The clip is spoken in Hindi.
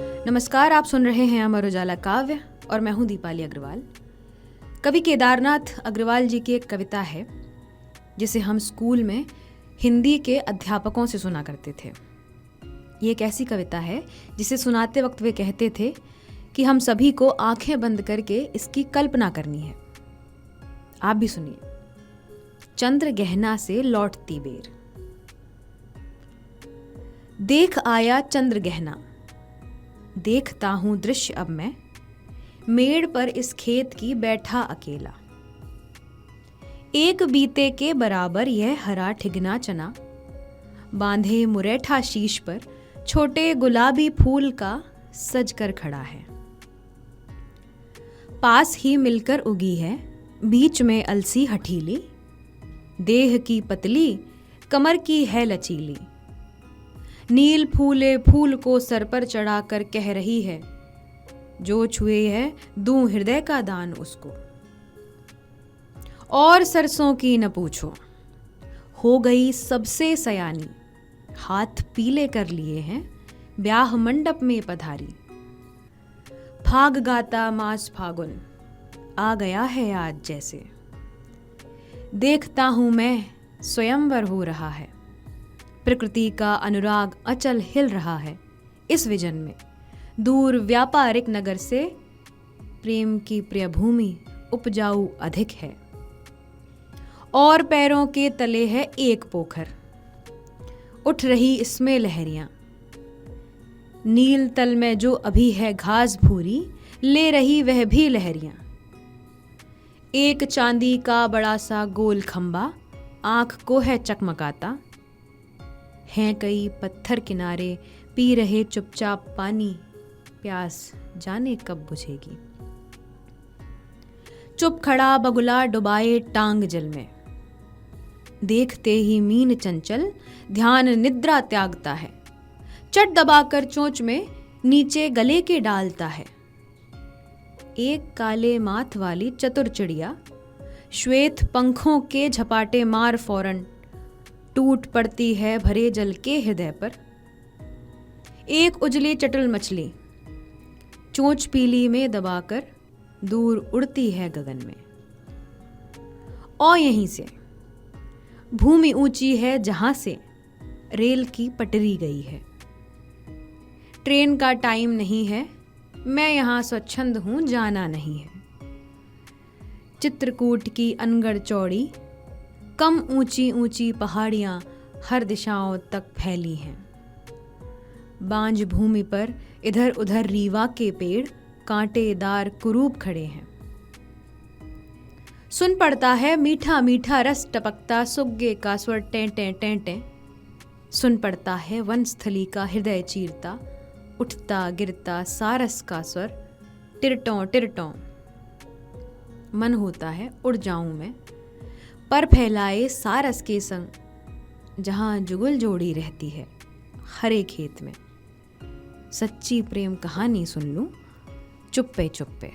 नमस्कार, आप सुन रहे हैं अमर उजाला काव्य और मैं हूं दीपाली अग्रवाल। कवि केदारनाथ अग्रवाल जी की एक कविता है जिसे हम स्कूल में हिंदी के अध्यापकों से सुना करते थे। ये एक ऐसी कविता है जिसे सुनाते वक्त वे कहते थे कि हम सभी को आंखें बंद करके इसकी कल्पना करनी है। आप भी सुनिए। चंद्र गहना से लौटती बेर। देख आया चंद्र गहना, देखता हूं दृश्य अब मैं, मेड़ पर इस खेत की बैठा अकेला। एक बीते के बराबर यह हरा ठिगना चना, बांधे मुरैठा शीश पर छोटे गुलाबी फूल का सज कर खड़ा है। पास ही मिलकर उगी है बीच में अलसी हठीली, देह की पतली कमर की है लचीली। नील फूले फूल को सर पर चढ़ाकर कह रही है, जो छुए है दूं हृदय का दान उसको। और सरसों की न पूछो, हो गई सबसे सयानी, हाथ पीले कर लिए हैं ब्याह मंडप में पधारी। फाग गाता मास फागुन आ गया है आज जैसे, देखता हूं मैं स्वयंवर हो रहा है। प्रकृति का अनुराग अचल हिल रहा है इस विजन में, दूर व्यापारिक नगर से प्रेम की प्रिय भूमि उपजाऊ अधिक है। और पैरों के तले है एक पोखर, उठ रही इसमें लहरियां। नील तल में जो अभी है घास भूरी, ले रही वह भी लहरियां। एक चांदी का बड़ा सा गोल खंबा आंख को है चकमकाता। हैं कई पत्थर किनारे पी रहे चुपचाप पानी, प्यास जाने कब बुझेगी। चुप खड़ा बगुला डुबाए टांग जल में, देखते ही मीन चंचल ध्यान निद्रा त्यागता है। चट दबाकर चोंच में नीचे गले के डालता है। एक काले माथ वाली चतुर चिड़िया श्वेत पंखों के झपाटे मार फौरन टूट पड़ती है भरे जल के हृदय पर। एक उजली चटुल मछली चोंच पीली में दबाकर दूर उड़ती है गगन में। और यहीं से भूमि ऊंची है जहां से रेल की पटरी गई है। ट्रेन का टाइम नहीं है, मैं यहां स्वच्छंद हूं, जाना नहीं है। चित्रकूट की अनगढ़ चौड़ी कम ऊंची ऊंची पहाड़ियां हर दिशाओं तक फैली हैं। बांझ भूमि पर इधर उधर रीवा के पेड़ कांटेदार कुरूप खड़े हैं। सुन पड़ता है मीठा मीठा रस टपकता सुग्गे का स्वर टें टें टें टें। सुन पड़ता है वनस्थली का हृदय चीरता उठता गिरता सारस का स्वर टिरटों टिरटों। मन होता है उड़ जाऊं मैं, पर फैलाए सारस के संग, जहां जुगल जोड़ी रहती है हरे खेत में। सच्ची प्रेम कहानी सुन लूं चुप्पे चुप्पे।